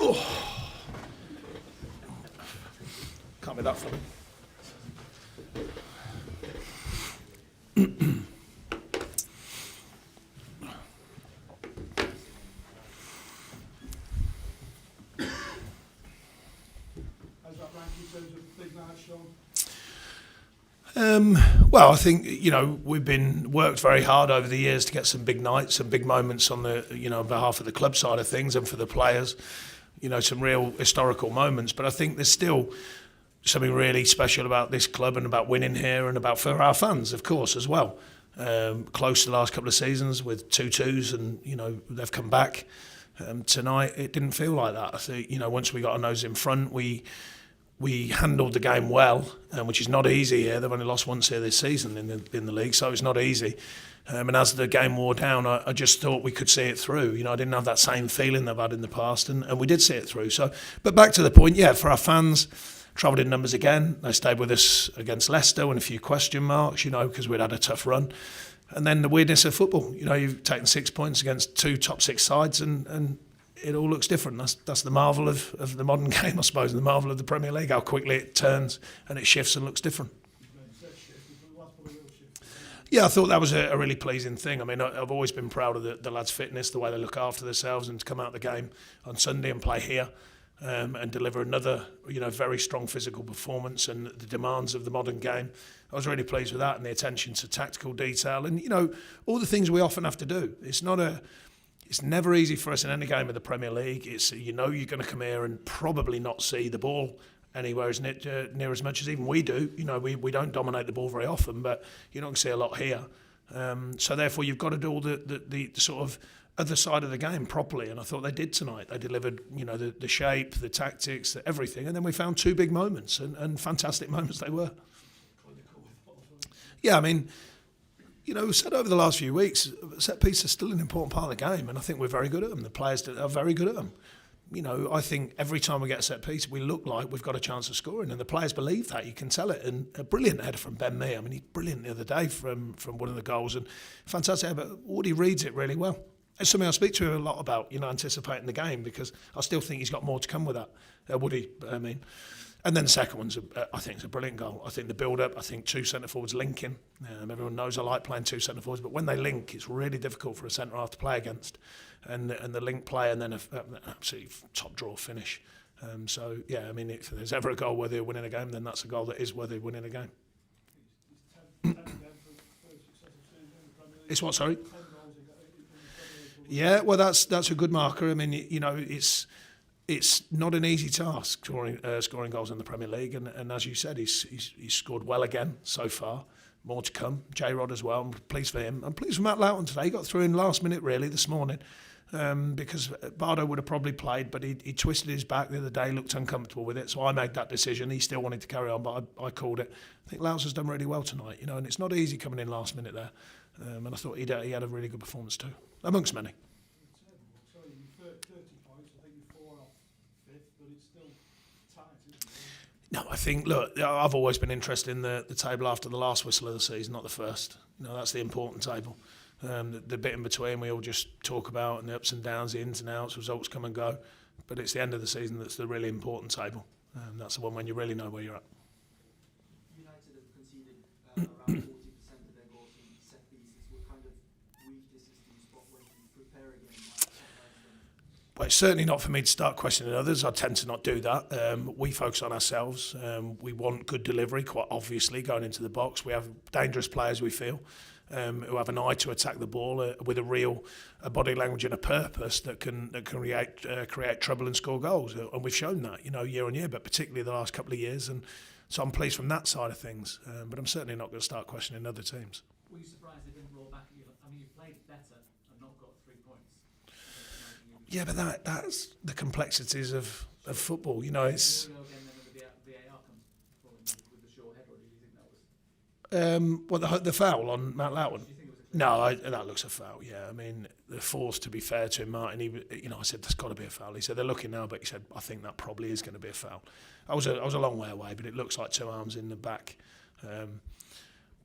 Oh. Can't be that funny. Well, I think we've been worked very hard over the years to get some big nights, some big moments on the on behalf of the club side of things and for the players. Some real historical moments. But I think there's still something really special about this club and about winning here and about for our fans, of course, as well. Close to the last couple of seasons with 2-2s, and they've come back. Tonight it didn't feel like that. I think once we got our nose in front, we handled the game well, which is not easy here. They've only lost once here this season in the league, so it's not easy. And as the game wore down, I just thought we could see it through. I didn't have that same feeling they've had in the past, and we did see it through. So, but back to the point, for our fans, travelled in numbers again. They stayed with us against Leicester with a few question marks, because we'd had a tough run. And then the weirdness of football, you've taken 6 points against 2 top 6 sides, and it all looks different. That's the marvel of the modern game, I suppose, and the marvel of the Premier League, how quickly it turns and it shifts and looks different. Yeah, I thought that was a really pleasing thing. I mean, I've always been proud of the lads' fitness, the way they look after themselves, and to come out of the game on Sunday and play here and deliver another, very strong physical performance and the demands of the modern game. I was really pleased with that, and the attention to tactical detail and, all the things we often have to do. It's never easy for us in any game of the Premier League. It's you're going to come here and probably not see the ball anywhere as near as much as even we do. We don't dominate the ball very often, but you're not going to see a lot here. So therefore, you've got to do all the sort of other side of the game properly, and I thought they did tonight. They delivered, the shape, the tactics, everything, and then we found 2 big moments, and fantastic moments they were. Yeah, I mean, we've said over the last few weeks, set pieces are still an important part of the game, and I think we're very good at them. The players are very good at them. I think every time we get a set piece, we look like we've got a chance of scoring, and the players believe that. You can tell it. And a brilliant header from Ben Mee. I mean, he's brilliant the other day from one of the goals, and fantastic. But Woody reads it really well. It's something I speak to him a lot about, anticipating the game, because I still think he's got more to come with that. Woody, I mean. And then the second one's, I think, it's a brilliant goal. I think the build-up, I think 2 centre-forwards linking. Everyone knows I like playing 2 centre-forwards, but when they link, it's really difficult for a centre-half to play against. And the link play, and then an absolutely top-draw finish. So, yeah, I mean, if there's ever a goal worthy of winning a game, then that's a goal that is worthy of winning a game. It's what, sorry? Yeah, well, that's a good marker. I mean, it's not an easy task scoring goals in the Premier League, and as you said, he's scored well again so far. More to come. J-Rod as well. I'm pleased for him. I'm pleased for Matt Loughton today. He got through in last minute really this morning, because Bardo would have probably played, but he twisted his back the other day, looked uncomfortable with it, so I made that decision. He still wanted to carry on, but I called it. I think Loughton's done really well tonight, and it's not easy coming in last minute there, and I thought he had a really good performance too, amongst many. No, I think, look, I've always been interested in the table after the last whistle of the season, not the first. That's the important table. The bit in between we all just talk about, and the ups and downs, the ins and outs, results come and go. But it's the end of the season that's the really important table. That's the one when you really know where you're at. United have conceded around 40% of their goals from set pieces. What kind of weaknesses do you spot when you prepare a game like that? Well, it's certainly not for me to start questioning others. I tend to not do that. We focus on ourselves. We want good delivery, quite obviously, going into the box. We have dangerous players, we feel, who have an eye to attack the ball with a body language and a purpose that can create trouble and score goals. And we've shown that, year on year, but particularly the last couple of years. And so I'm pleased from that side of things. But I'm certainly not going to start questioning other teams. Were you surprised they didn't roll back at you? I mean, you played better and not got 3 points. Yeah, but that's the complexities of football. It's. Well, the foul on Matt Loughton. No, that looks a foul. Yeah, I mean, the force. To be fair to him, Martin, I said there's got to be a foul. He said they're looking now, but he said I think that probably is going to be a foul. I was a long way away, but it looks like 2 arms in the back.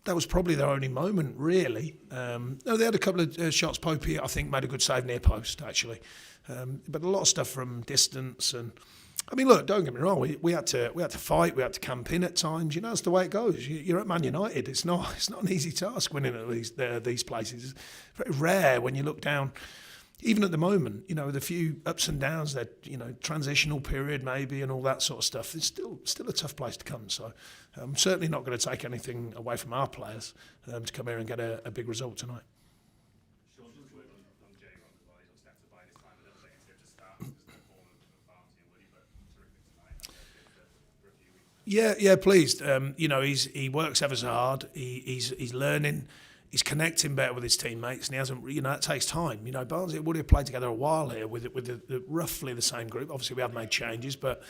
that was probably their only moment, really. No, they had a couple of shots. Popey, I think, made a good save near post, actually. But a lot of stuff from distance. And I mean, look, don't get me wrong. We had to fight. We had to camp in at times. You know, that's the way it goes. You're at Man United. It's not an easy task winning at these places. It's very rare when you look down. Even at the moment, you know, with a few ups and downs, that, you know, transitional period maybe and all that sort of stuff, it's still a tough place to come. So I'm certainly not going to take anything away from our players to come here and get a big result tonight. Sean, just word on Jay Rock as well. He's obviously had to buy this time a little bit into it to start. There's no form of Barnsley and Woody, but terrific tonight. For a few weeks. Yeah, pleased. You know, he works ever so hard. He's learning. He's connecting better with his teammates, and he hasn't. You know, that takes time. You know, Barnsley and Woody have played together a while here with roughly the same group. Obviously, we have made changes, but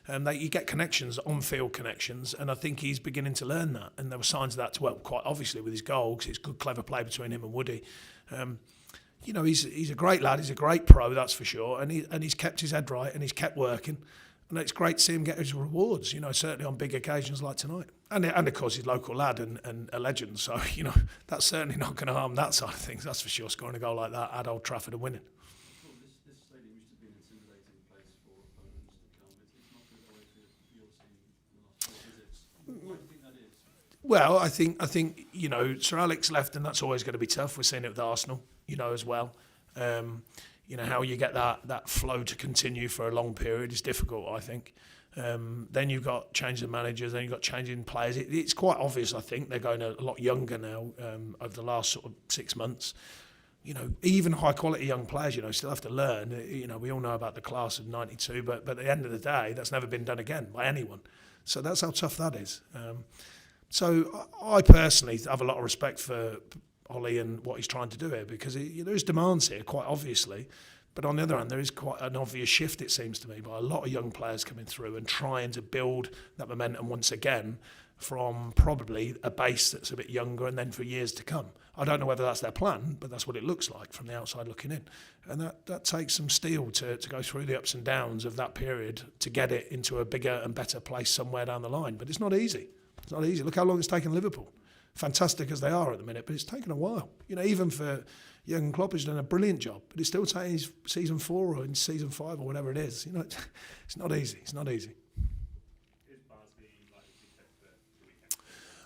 you get connections, on-field connections, and I think he's beginning to learn that. And there were signs of that, well, quite obviously with his goal, because it's good, clever play between him and Woody. You know, he's a great lad. He's a great pro, that's for sure. And he's kept his head right, and he's kept working. And it's great to see him get his rewards, you know, certainly on big occasions like tonight. And of course, he's a local lad and a legend. So, you know, that's certainly not going to harm that side of things, that's for sure, scoring a goal like that at Old Trafford and winning. Well, this stadium used to be an intimidating place for opponents to come. It's not been that way for your team in the last 4 visits. Why do you think that is? Well, I think you know, Sir Alex left, and that's always going to be tough. We're seeing it with Arsenal, you know, as well. You know, how you get that flow to continue for a long period is difficult, I think. Then you've got change of managers, then you've got changing players. It's quite obvious, I think. They're going a lot younger now over the last sort of 6 months. You know, even high-quality young players, you know, still have to learn. You know, we all know about the class of 92, but at the end of the day, that's never been done again by anyone. So that's how tough that is. So I personally have a lot of respect for Ollie and what he's trying to do here, because there is demands here, quite obviously. But on the other hand, there is quite an obvious shift, it seems to me, by a lot of young players coming through and trying to build that momentum once again from probably a base that's a bit younger and then for years to come. I don't know whether that's their plan, but that's what it looks like from the outside looking in. And that takes some steel to go through the ups and downs of that period to get it into a bigger and better place somewhere down the line. But it's not easy. It's not easy. Look how long it's taken Liverpool. Fantastic as they are at the minute, but it's taken a while. You know, even for Jurgen Klopp, has done a brilliant job, but it's still taking his season 4 or in season 5 or whatever it is. You know, it's not easy. It's not easy. Is Barnsley likely to be fit for the weekend?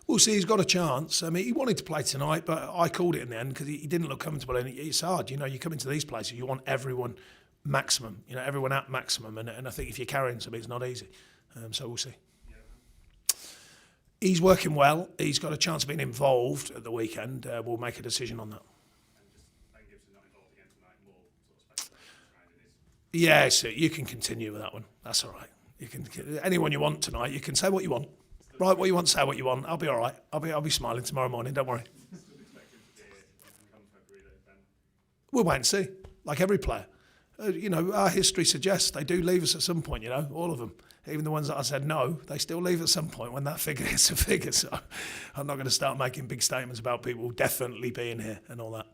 We'll see. He's got a chance. I mean, he wanted to play tonight, but I called it in the end because he didn't look comfortable. And it's hard. You know, you come into these places, you want everyone maximum. You know, everyone at maximum. And I think if you're carrying something, it's not easy. So we'll see. He's working well. He's got a chance of being involved at the weekend. We'll make a decision on that. And just Ben Gibson not involved again tonight, more sort of speculation around it is. Yeah, so you can continue with that one. That's all right. You can anyone you want tonight. You can say what you want. Write what you want. Say what you want. I'll be all right. I'll be smiling tomorrow morning. Don't worry. Still expect him to be here come February, though, Ben. We'll wait and see. Like every player. You know, our history suggests they do leave us at some point. You know, all of them. Even the ones that I said no, they still leave at some point when that figure hits a figure. So I'm not going to start making big statements about people definitely being here and all that.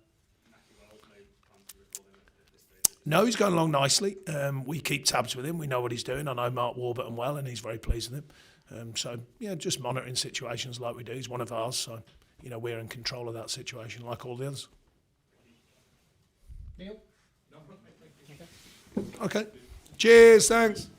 No, he's going along nicely. We keep tabs with him. We know what he's doing. I know Mark Warburton well, and he's very pleased with him. So, yeah, just monitoring situations like we do. He's one of ours, so, you know, we're in control of that situation like all the others. Neil? Okay. Cheers, thanks.